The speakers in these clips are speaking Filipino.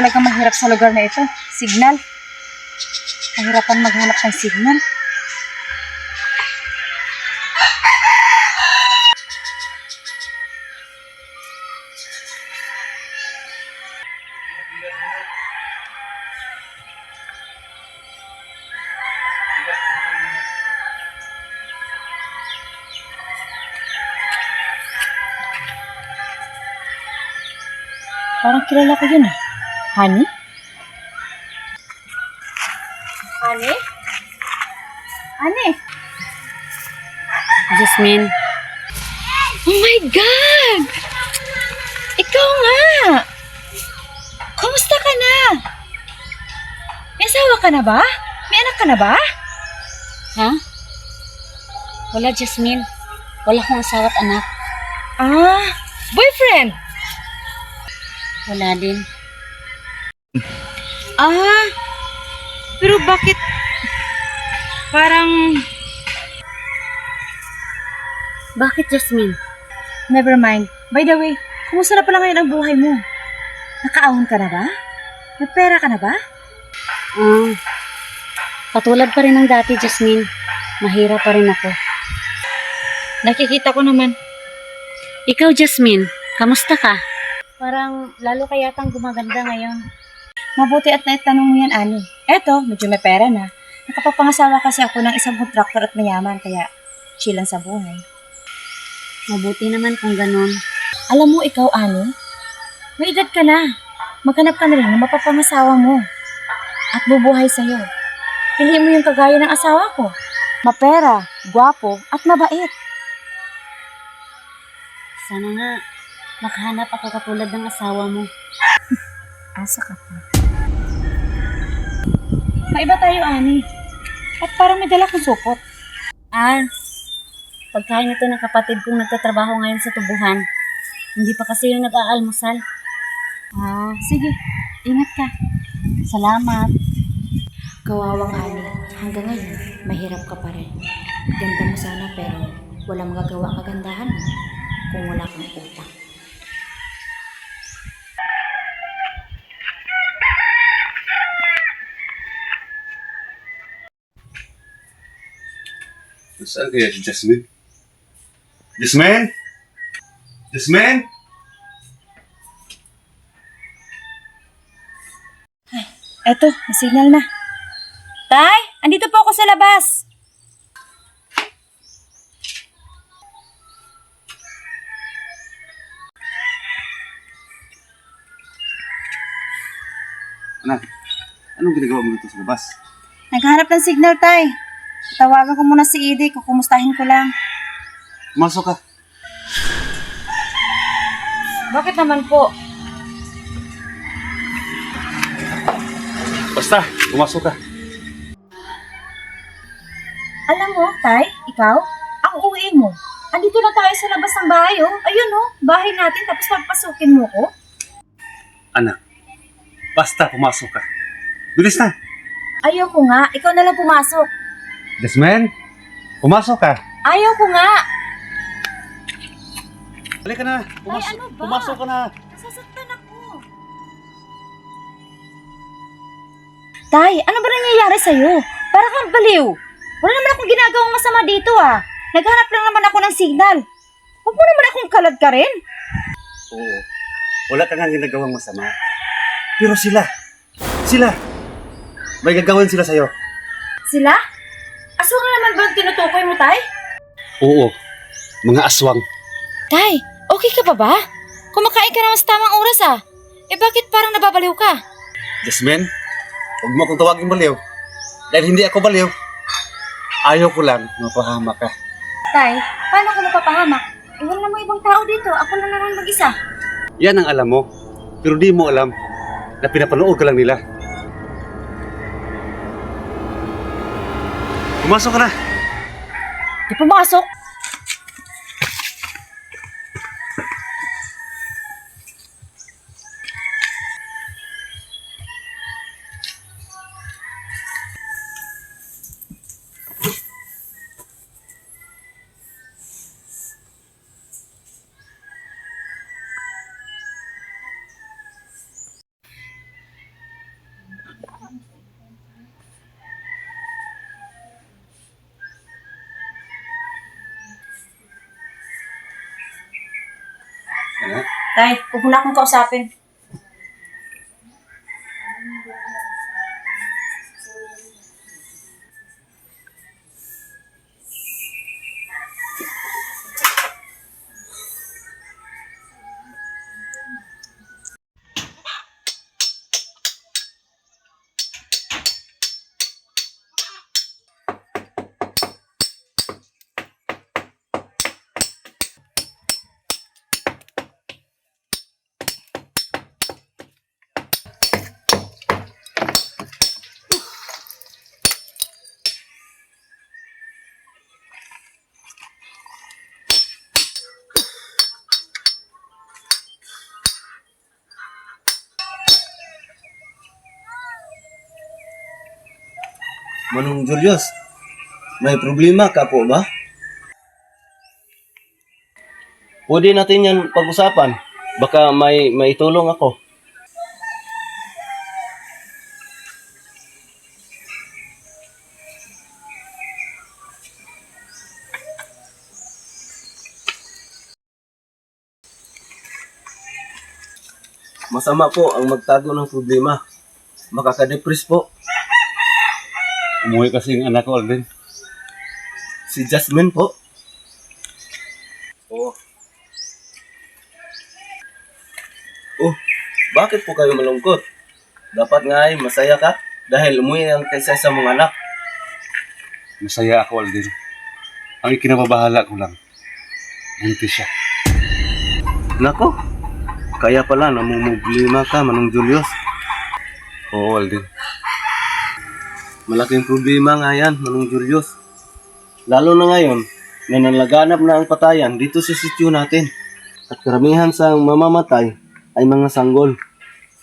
talagang mahirap sa lugar na ito. Signal. Mahirapan maghanap ng signal. Parang kilala ko yun ah. Honey? Honey? Honey? Jasmine. Oh my God! Ikaw nga! Kumusta ka na? May asawa ka na ba? May anak ka na ba? Ha? Wala, Jasmine. Wala akong asawa at anak. Ah, boyfriend? Wala din. Ah, pero bakit parang... Bakit, Jasmine? Never mind. By the way, kumusta na pala ngayon ang buhay mo? Nakaahon ka na ba? May pera ka na ba? Patulad pa rin ng dati, Jasmine. Mahirap pa rin ako. Nakikita ko naman. Ikaw, Jasmine, kamusta ka? Parang lalo ka yatang gumaganda ngayon. Mabuti at naitanong mo yan, Ani. Eto, medyo may pera na. Nakapapangasawa kasi ako ng isang kontraktor at mayaman, kaya chill lang sa buhay. Mabuti naman kung ganun. Alam mo, ikaw, Ani, may edad ka na. Maghanap ka na rin ng mapapangasawa mo. At bubuhay sa'yo. Piliin mo yung kagaya ng asawa ko. Mapera, gwapo, at mabait. Sana nga, makahanap ako katulad ng asawa mo. Asa ka pa. Maiba tayo, Ani. At parang may dala kong supot. Pagkain ito ng kapatid kong nagtatrabaho ngayon sa tubuhan. Hindi pa kasi yung nag-aalmusal. Sige. Ingat ka. Salamat. Kawawang Ani, hanggang ngayon, mahirap ka pa rin. Ganda mo sana pero walang magagawa ang kagandahan mo kung wala kang utang. Saan kaya si Jasmine? Jasmine? Jasmine? Eto, may signal na. Tay, andito po ako sa labas. Anak, anong ginagawa mo dito sa labas? Naghanap ng signal, Tay. Tawagan ko muna si Edie, kukumustahin ko lang. Pumasok ka. Bakit naman po? Basta, pumasok ka. Alam mo, Tay, ikaw, ang uwi mo. Andito na tayo sa labas ng bahay, oh. Ayun, oh, bahay natin, tapos papasukin mo ko. Anak, basta pumasok ka. Bilis na. Ayoko nga, ikaw na lang pumasok. Jasmine, pumasok ka. Ayaw ko nga. Halika na. Ay, ano ba? Pumasok ka na. Nasasaktan ako. Tay, ano ba nangyayari sa'yo? Para kang baliw. Wala naman akong ginagawang masama dito ah. Naghanap lang naman ako ng signal. Huwag mo naman akong kalad ka rin. Oo. Wala ka nga ginagawang masama. Pero sila, may gagawin sila sa'yo. Sila? Aswang na naman ba ang tinutukoy mo, Tay? Oo, mga aswang. Tay, okay ka pa ba? Kumakain ka naman sa tamang oras ah. Eh bakit parang nababaliw ka? Jasmine, huwag mo akong tawagin baliw. Dahil hindi ako baliw. Ayaw ko lang mapahamak ka. Tay, paano ko mapapahamak? Eh wala namang ibang tao dito. Ako lang naman mag-isa. Yan ang alam mo. Pero di mo alam na pinapanood ka lang nila. Pumasok ka na. Di pumasok. Tay, huwag mo na akong kausapin. Manong Julius, may problema ka po ba? Pwede natin yan pag-usapan. Baka may maitulong ako. Masama po ang magtago ng problema. Makaka-depress po. Umuwi kasi yung anak ko, Alvin. Si Jasmine po. Oh. Oh, bakit po kayo malungkot? Dapat nga ay masaya ka dahil umuwi ang kaysa sa mong anak. Masaya ako, Alvin. Ang ikinababahala ko lang, buntis siya. Nako, kaya pala namumblema ka, Manong Julius. Oo, Alvin. Malaking problema nga yan, Manong Julius. Lalo na ngayon, na nalaganap na ang patayan dito sa sityo natin. At karamihan sa mamamatay ay mga sanggol.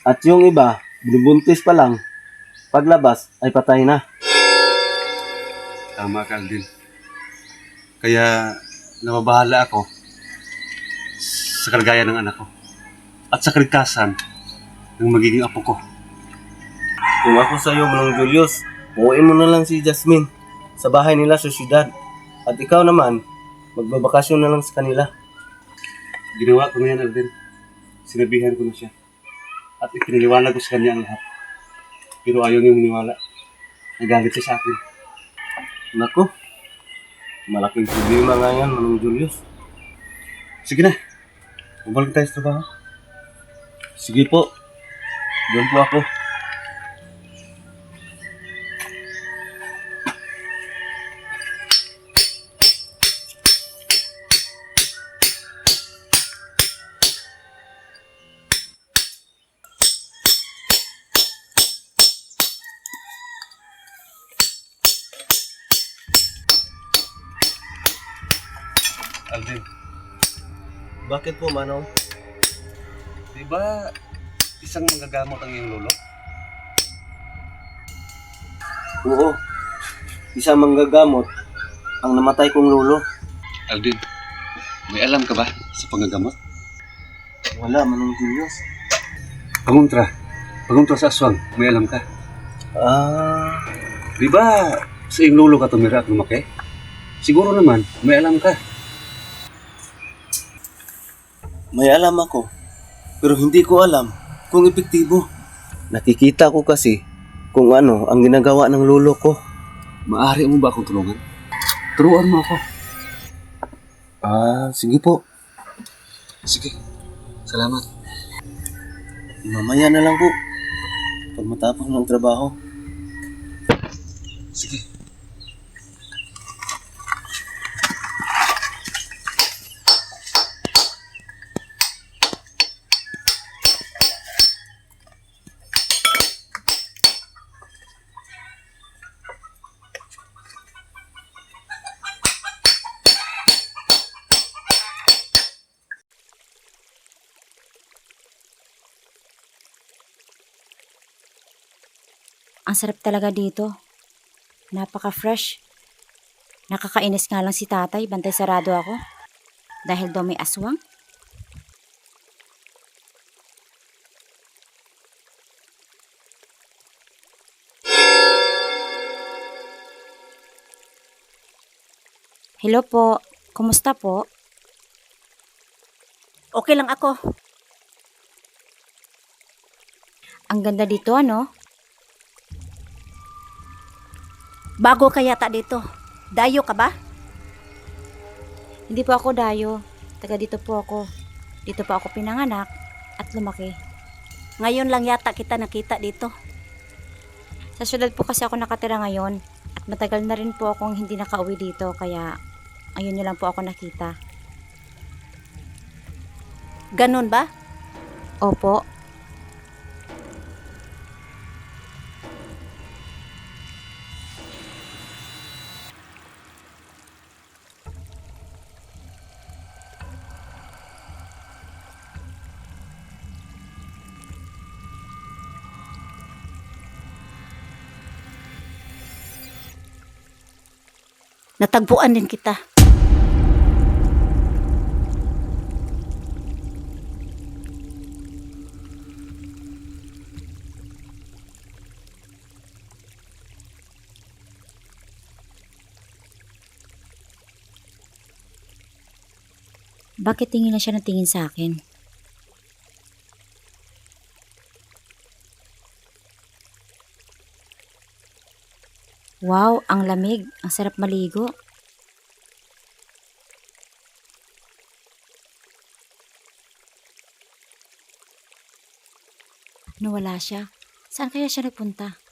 At yung iba, binubuntis pa lang, paglabas ay patay na. Tama ka, Alvin. Kaya nababahala ako sa kalagayan ng anak ko at sa kaligtasan ng magiging apo ko. Kung ako sa iyo, Manong Julius, uwiin mo na lang si Jasmine sa bahay nila sa syudad. At ikaw naman, magbabakasyon na lang sa kanila. Ginawa ko na yan, Alvin. Sinabihan ko na siya. At ipiniliwanag ko sa kanya ang lahat. Pero ayaw niyang maniwala. Nagalit siya sa akin. Nako, malaking problema nga yan, Manong Julius. Sige na. Bumalik tayo sa trabaho. Sige po, doon po ako. Alvin, Bakit po, Manong? di ba isang manggagamot ang iyong lolo? Oo, isang manggagamot ang namatay kong lolo. Alvin, may alam ka ba sa panggagamot? Wala, Manong Julius. Panguntra sa aswang, may alam ka. Ah, Di ba sa iyong lolo ka tumira at lumaki? Siguro naman, may alam ka. may alam ako, pero hindi ko alam kung epektibo. Nakikita ko kasi kung ano ang ginagawa ng lolo ko. Maaari mo ba akong tulungan? Turuan mo ako. Ah, sige po. Sige, salamat. Mamaya na lang po. Pag matapos ng trabaho. Sige. Ang sarap talaga dito. Napaka-fresh. Nakakainis nga lang si tatay, bantay sarado ako. Dahil daw may aswang. Hello po, kumusta po? Okay lang ako. Ang ganda dito, ano? Bago ka yata dito. Dayo ka ba? Hindi po ako dayo. Taga dito po ako. Dito po ako pinanganak at lumaki. Ngayon lang yata kita nakita dito. Sa syudad po kasi ako nakatira ngayon at matagal na rin po akong hindi nakauwi dito kaya ayun niyo lang po ako nakita. Ganon ba? Opo. Natagpuan din kita. Bakit tingin na siya ng tingin sa akin? Wow, ang lamig. Ang sarap maligo. Nawala siya. Saan kaya siya nagpunta?